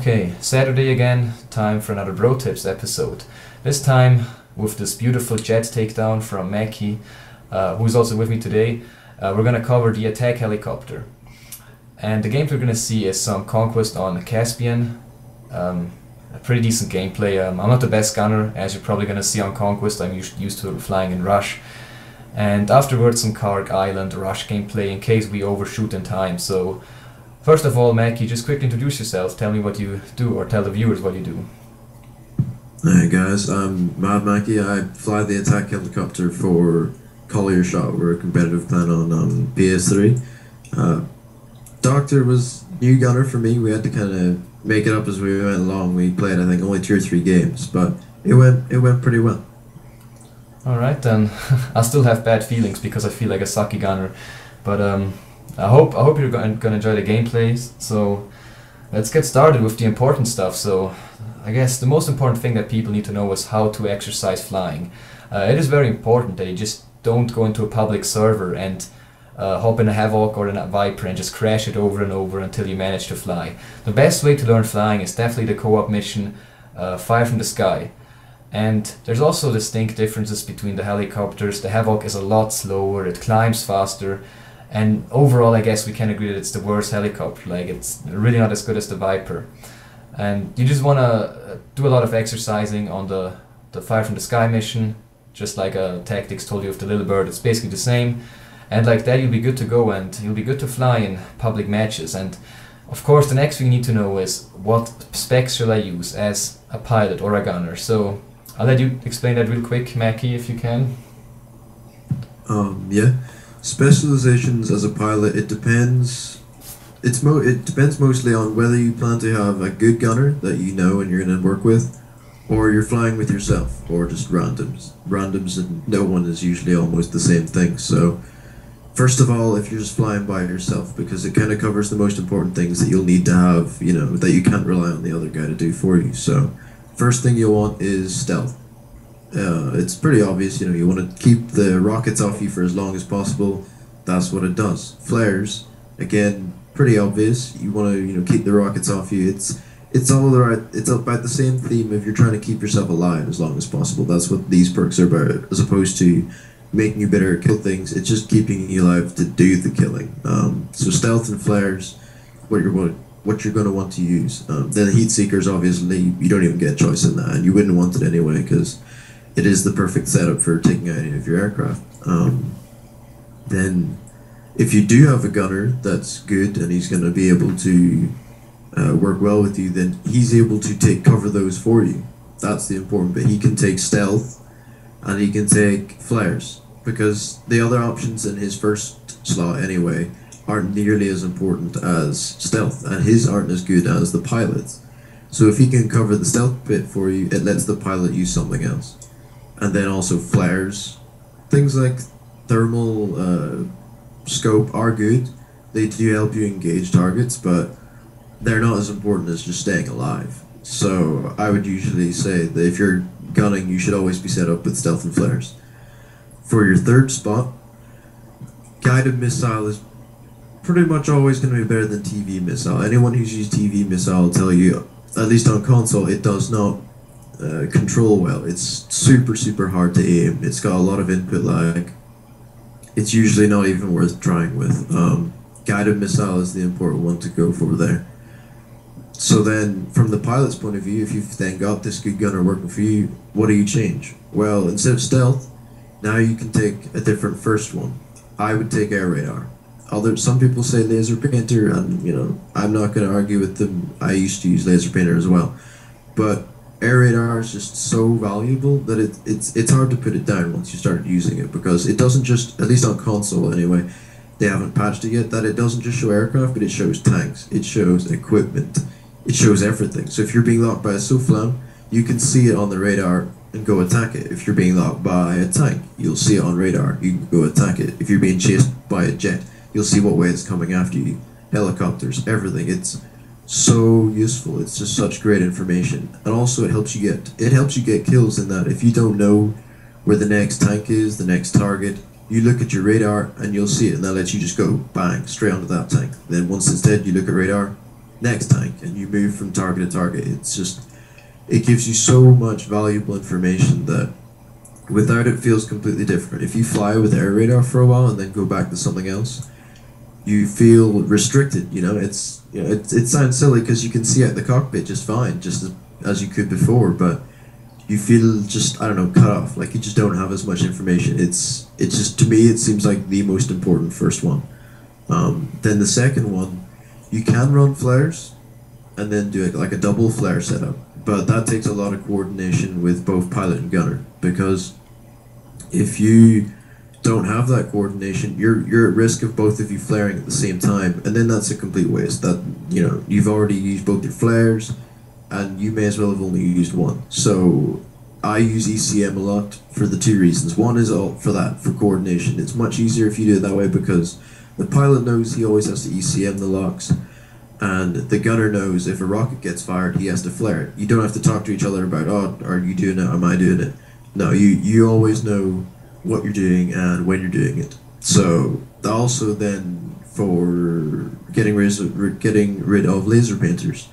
Okay, Saturday again, time for another Brotips episode. This time with this beautiful jet takedown from Mackie, who's also with me today. We're going to cover the attack helicopter. And the gameplay we're going to see is some Conquest on Caspian. A pretty decent gameplay. I'm not the best gunner, as you're probably going to see on Conquest. I'm used to flying in Rush. And afterwards some Karg Island Rush gameplay in case we overshoot in time. So first of all, Mackie, just quickly introduce yourself. Tell me what you do, or tell the viewers what you do. Hey guys, I'm MadMackie. I fly the attack helicopter for Collier Shot. We're a competitive clan on PS3. Doctor was new gunner for me. We had to kind of make it up as we went along. We played, I think, only 2 or 3 games, but it went pretty well. Alright then, I still have bad feelings because I feel like a sucky gunner, but I hope you're gonna enjoy the gameplays. So let's get started with the important stuff. So I guess the most important thing that people need to know is how to exercise flying. It is very important that you just don't go into a public server and hop in a Havoc or in a Viper and just crash it over and over until you manage to fly. The best way to learn flying is definitely the co-op mission, Fire from the Sky. And there's also distinct differences between the helicopters. The Havoc is a lot slower, it climbs faster, and overall I guess we can agree that it's the worst helicopter. Like, it's really not as good as the Viper. And you just want to do a lot of exercising on the Fire from the Sky mission, just like Tactics told you with the Little Bird. It's basically the same, and like that you'll be good to go and you'll be good to fly in public matches. And of course the next thing you need to know is what specs shall I use as a pilot or a gunner. So I'll let you explain that real quick, Mackie, if you can. Yeah. Specializations as a pilot, it depends. It depends mostly on whether you plan to have a good gunner that you know and you're going to work with, or you're flying with yourself, or just randoms. Randoms and no one is usually almost the same thing. So first of all, if you're just flying by yourself, because it kind of covers the most important things that you'll need to have, you know, that you can't rely on the other guy to do for you. So first thing you'll want is stealth. It's pretty obvious, you know, you want to keep the rockets off you for as long as possible. That's what it does. Flares, again, pretty obvious. You want to, you know, keep the rockets off you. It's all right. It's about the same theme if you're trying to keep yourself alive as long as possible. That's what these perks are about, as opposed to making you better at kill things. It's just keeping you alive to do the killing. So stealth and flares, what you're going to want to use. Then heat seekers, obviously, you don't even get a choice in that, and you wouldn't want it anyway because it is the perfect setup for taking out any of your aircraft. Then, if you do have a gunner that's good and he's going to be able to work well with you, then he's able to cover those for you. That's the important bit. He can take stealth and he can take flares, because the other options in his first slot anyway aren't nearly as important as stealth, and his aren't as good as the pilot's. So if he can cover the stealth bit for you, it lets the pilot use something else. And then also flares, things like thermal scope are good. They do help you engage targets, but they're not as important as just staying alive. So I would usually say that if you're gunning, you should always be set up with stealth and flares. For your third spot, guided missile is pretty much always going to be better than TV missile. Anyone who's used TV missile will tell you, at least on console, it does not control well. It's super hard to aim. It's got a lot of input lag. It's usually not even worth trying with. Guided missile is the important one to go for there. So then, from the pilot's point of view, if you've then got this good gunner working for you, what do you change? Well, instead of stealth, now you can take a different first one. I would take air radar. Some people say laser painter, and you know, I'm not going to argue with them. I used to use laser painter as well, but air radar is just so valuable that it's hard to put it down once you start using it, because it doesn't just, at least on console anyway, they haven't patched it yet, that it doesn't just show aircraft, but it shows tanks, it shows equipment, it shows everything. So if you're being locked by a Soufflan, you can see it on the radar and go attack it. If you're being locked by a tank, you'll see it on radar, you can go attack it. If you're being chased by a jet, you'll see what way it's coming after you. Helicopters, everything. It's so useful. It's just such great information, and also it helps you get kills in that if you don't know where the next tank is, the next target, you look at your radar and you'll see it, and that lets you just go bang straight onto that tank. Then once it's dead, you look at radar, next tank, and you move from target to target. It's just, it gives you so much valuable information that without it feels completely different. If you fly with air radar for a while and then go back to something else, you feel restricted. You know, it sounds silly because you can see out the cockpit just fine, just as you could before, but you feel just, I don't know, cut off. Like you just don't have as much information. It's just, to me, it seems like the most important first one. Then the second one, you can run flares and then do it like a double flare setup, but that takes a lot of coordination with both pilot and gunner, because if you don't have that coordination, you're at risk of both of you flaring at the same time, and then that's a complete waste. That, you know, you've already used both your flares and you may as well have only used one. So I use ECM a lot for the two reasons. One is all for that, for coordination. It's much easier if you do it that way because the pilot knows he always has to ECM the locks, and the gunner knows if a rocket gets fired, he has to flare it. You don't have to talk to each other about, oh, are you doing it, am I doing it? No, you always know what you're doing and when you're doing it. So also then for getting rid of laser painters.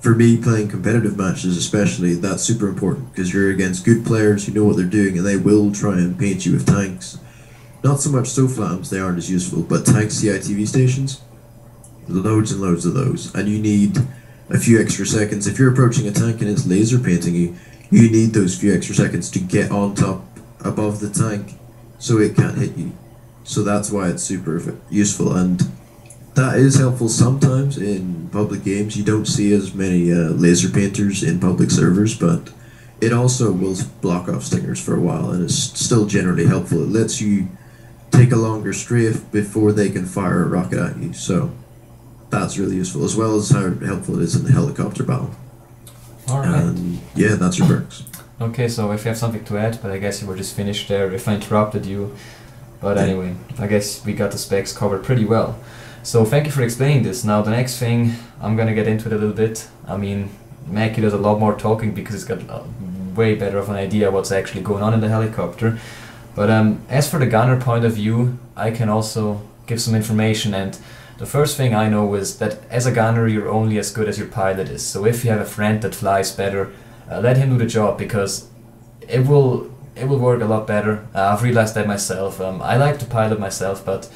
For me, playing competitive matches especially, that's super important because you're against good players who know what they're doing and they will try and paint you with tanks. Not so much SOFLAMs, they aren't as useful, but tank CITV stations, loads and loads of those. And you need a few extra seconds. If you're approaching a tank and it's laser painting you, you need those few extra seconds to get on top above the tank so it can't hit you. So that's why it's super useful, and that is helpful sometimes in public games. You don't see as many laser painters in public servers, but it also will block off stingers for a while, and it's still generally helpful. It lets you take a longer strafe before they can fire a rocket at you, so that's really useful, as well as how helpful it is in the helicopter battle. Alright. And yeah, that's your perks. Okay, so if you have something to add, but I guess you were just finished there if I interrupted you. But anyway, I guess we got the specs covered pretty well. So thank you for explaining this. Now the next thing, I'm gonna get into it a little bit. I mean, Mackie does a lot more talking because he's got way better of an idea what's actually going on in the helicopter. But as for the gunner point of view, I can also give some information, and the first thing I know is that as a gunner you're only as good as your pilot is. So if you have a friend that flies better, let him do the job, because it will work a lot better. I've realized that myself. I like to pilot myself, but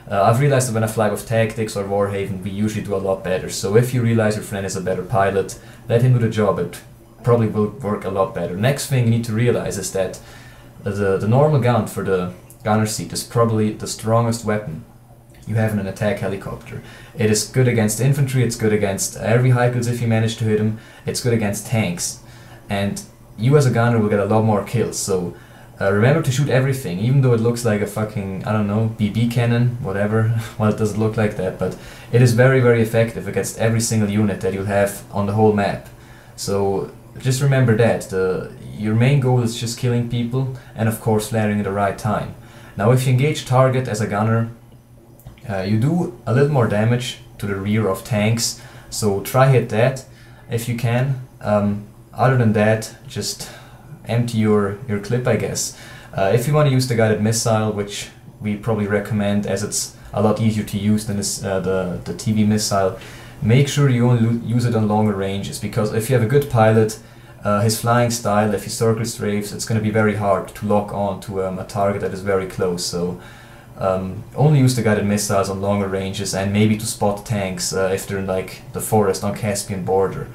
I've realized that when I fly with Tactics or Warhaven, we usually do a lot better. So if you realize your friend is a better pilot, let him do the job. It probably will work a lot better. Next thing you need to realize is that the normal gun for the gunner seat is probably the strongest weapon you have in an attack helicopter. It is good against infantry, it's good against air vehicles if you manage to hit them, it's good against tanks. And you as a gunner will get a lot more kills, so remember to shoot everything, even though it looks like a fucking, I don't know, BB cannon, whatever. Well, it doesn't look like that, but it is very, very effective against every single unit that you'll have on the whole map. So just remember that, your main goal is just killing people, and of course flaring at the right time. Now if you engage target as a gunner, you do a little more damage to the rear of tanks, so try hit that if you can. Other than that, just empty your clip, I guess. If you want to use the guided missile, which we probably recommend as it's a lot easier to use than the TV missile, make sure you only use it on longer ranges, because if you have a good pilot, his flying style, if he circle strafes, it's going to be very hard to lock on to a target that is very close. So only use the guided missiles on longer ranges, and maybe to spot tanks if they're in like the forest on Caspian border.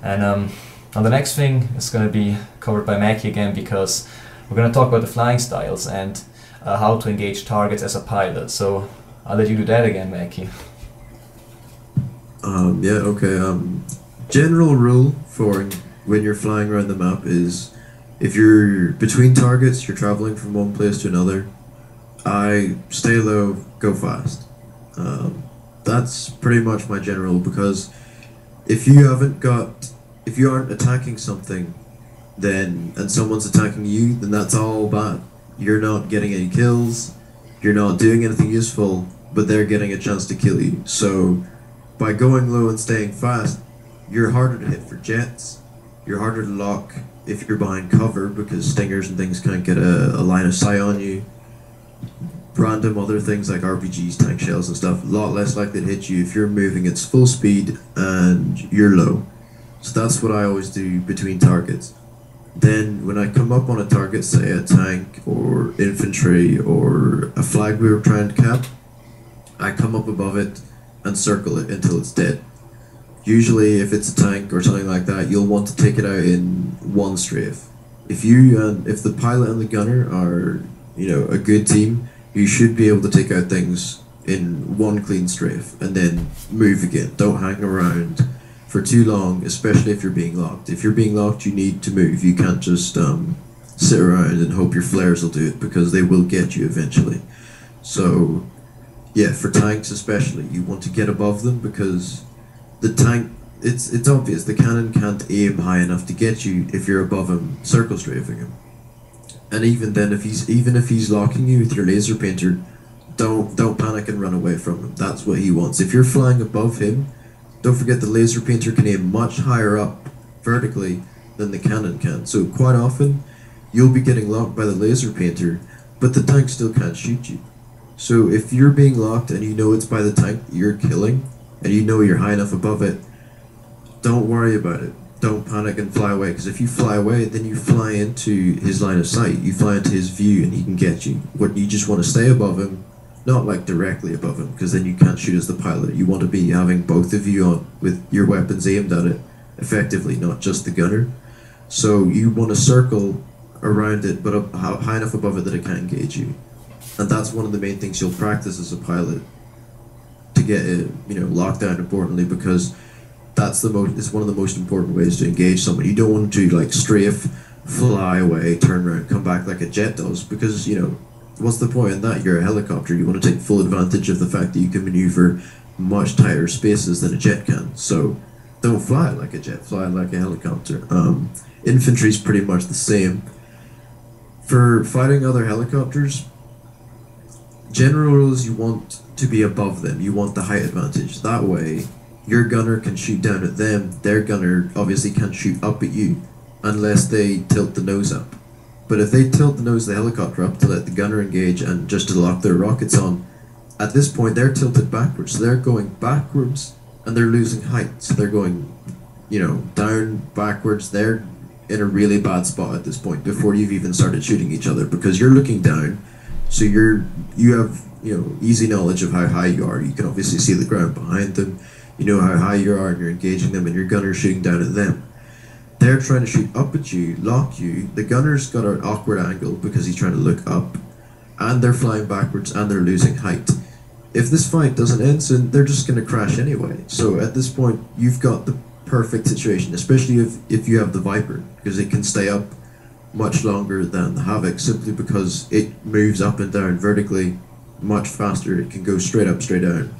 And now the next thing is going to be covered by Mackie again, because we're going to talk about the flying styles and how to engage targets as a pilot. So I'll let you do that again, Mackie. Yeah, okay. General rule for when you're flying around the map is, if you're between targets, you're traveling from one place to another, I stay low, go fast. That's pretty much my general, because if you aren't attacking something, and someone's attacking you, then that's all bad. You're not getting any kills, you're not doing anything useful, but they're getting a chance to kill you. So by going low and staying fast, you're harder to hit for jets, you're harder to lock if you're behind cover, because stingers and things can't get a line of sight on you. random other things like RPGs, tank shells and stuff, a lot less likely to hit you if you're moving at full speed and you're low. So that's what I always do between targets. Then when I come up on a target, say a tank or infantry or a flag we were trying to cap, I come up above it and circle it until it's dead. Usually if it's a tank or something like that, you'll want to take it out in one strafe. If the pilot and the gunner are, a good team, you should be able to take out things in one clean strafe and then move again. Don't hang around for too long, especially if you're being locked. If you're being locked, you need to move. You can't just sit around and hope your flares will do it, because they will get you eventually. So yeah, for tanks especially, you want to get above them, because the tank, it's obvious, the cannon can't aim high enough to get you if you're above him circle strafing him. And even then, if he's locking you with your laser painter, don't panic and run away from him. That's what he wants. If you're flying above him, don't forget the laser painter can aim much higher up vertically than the cannon can. So quite often, you'll be getting locked by the laser painter, but the tank still can't shoot you. So if you're being locked and you know it's by the tank you're killing, and you know you're high enough above it, don't worry about it. Don't panic and fly away, because if you fly away, then you fly into his line of sight. You fly into his view and he can get you. What you just want to stay above him, not like directly above him, because then you can't shoot as the pilot. You want to be having both of you on with your weapons aimed at it effectively, not just the gunner. So you want to circle around it, but up high enough above it that it can't engage you. And that's one of the main things you'll practice as a pilot to get it, locked down importantly, because it's one of the most important ways to engage someone. You don't want to like strafe, fly away, turn around, come back like a jet does, because what's the point in that? You're a helicopter. You want to take full advantage of the fact that you can maneuver much tighter spaces than a jet can. So don't fly like a jet, fly like a helicopter. Infantry's pretty much the same. For fighting other helicopters, general rules, you want to be above them. You want the height advantage. That way, your gunner can shoot down at them. Their gunner obviously can't shoot up at you unless they tilt the nose up. But if they tilt the nose of the helicopter up to let the gunner engage and just to lock their rockets on, at this point they're tilted backwards. So they're going backwards and they're losing height. So they're going, down, backwards. They're in a really bad spot at this point before you've even started shooting each other, because you're looking down. So you have easy knowledge of how high you are. You can obviously see the ground behind them. You know how high you are and you're engaging them, and your gunner's shooting down at them. They're trying to shoot up at you, lock you. The gunner's got an awkward angle because he's trying to look up, and they're flying backwards and they're losing height. If this fight doesn't end soon, they're just going to crash anyway. So at this point, you've got the perfect situation, especially if you have the Viper, because it can stay up much longer than the Havoc, simply because it moves up and down vertically much faster. It can go straight up, straight down,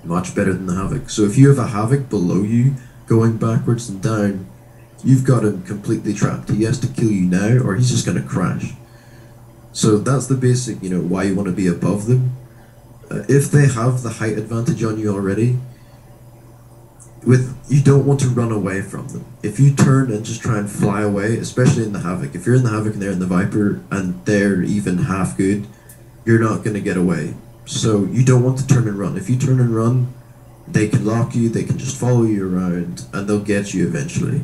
much better than the Havoc. So if you have a Havoc below you going backwards and down, you've got him completely trapped. He has to kill you now or he's just going to crash. So that's the basic, why you want to be above them. If they have the height advantage on you already, you don't want to run away from them. If you turn and just try and fly away, especially in the Havoc, if you're in the Havoc and they're in the Viper and they're even half good, you're not going to get away. So you don't want to turn and run. If you turn and run, they can lock you, they can just follow you around, and they'll get you eventually.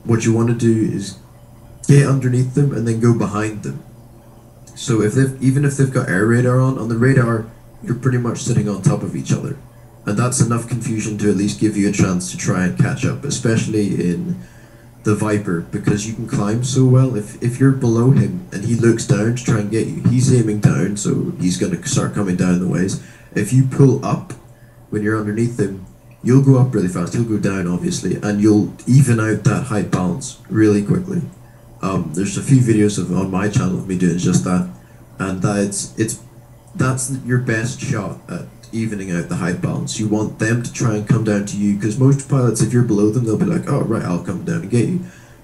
What you want to do is get underneath them and then go behind them. So even if they've got air radar on the radar, you're pretty much sitting on top of each other. And that's enough confusion to at least give you a chance to try and catch up, especially in the Viper, because you can climb so well. If you're below him and he looks down to try and get you, he's aiming down, so he's going to start coming down the ways. If you pull up when you're underneath him, you'll go up really fast, he'll go down obviously, and you'll even out that height balance really quickly. There's a few videos on my channel of me doing just that, and that's your best shot at evening out the height balance. You want them to try and come down to you, because most pilots, if you're below them, they'll be like, oh right, I'll come down and get you,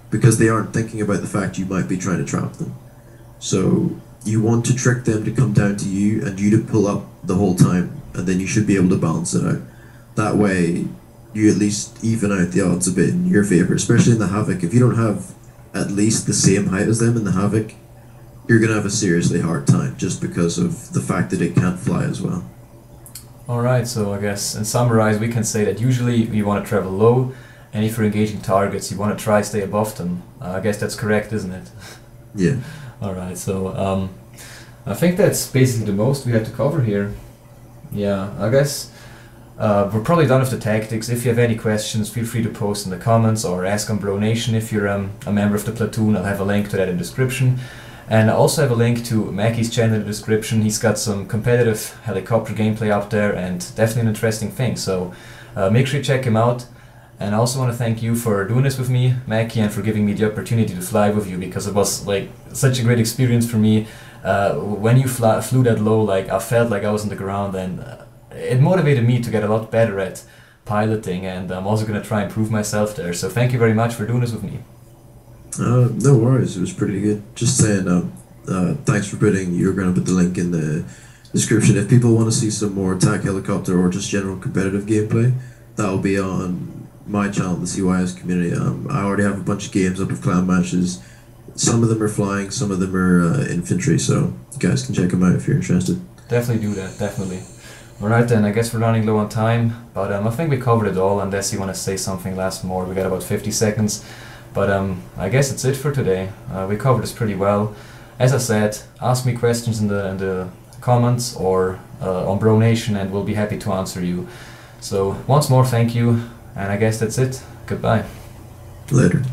because they aren't thinking about the fact you might be trying to trap them. So you want to trick them to come down to you and you to pull up the whole time, and then you should be able to balance it out. That way you at least even out the odds a bit in your favor, especially in the Havoc. If you don't have at least the same height as them in the Havoc, you're going to have a seriously hard time just because of the fact that it can't fly as well. Alright, so I guess in summarize we can say that usually you want to travel low, and if you're engaging targets you want to try stay above them. I guess that's correct, isn't it? Yeah. Alright, so I think that's basically the most we have to cover here. Yeah, I guess we're probably done with the tactics. If you have any questions, feel free to post in the comments or ask on Bronation if you're a member of the platoon. I'll have a link to that in the description. And I also have a link to MadMackie's channel in the description. He's got some competitive helicopter gameplay up there and definitely an interesting thing. So make sure you check him out. And I also want to thank you for doing this with me, Mackie, and for giving me the opportunity to fly with you, because it was like such a great experience for me. When you flew that low, like I felt like I was on the ground, and it motivated me to get a lot better at piloting, and I'm also going to try and improve myself there. So thank you very much for doing this with me. No worries, it was pretty good. Just saying, thanks for putting, you're going to put the link in the description. If people want to see some more attack helicopter or just general competitive gameplay, that'll be on my channel, the CYS community. I already have a bunch of games up of clan matches. Some of them are flying, some of them are infantry, so you guys can check them out if you're interested. Definitely do that, definitely. Alright then, I guess we're running low on time, but I think we covered it all, unless you want to say something last more. We got about 50 seconds, but I guess that's it for today. We covered this pretty well. As I said, ask me questions in the comments or on Bronation, and we'll be happy to answer you. So once more, thank you, and I guess that's it. Goodbye. Later.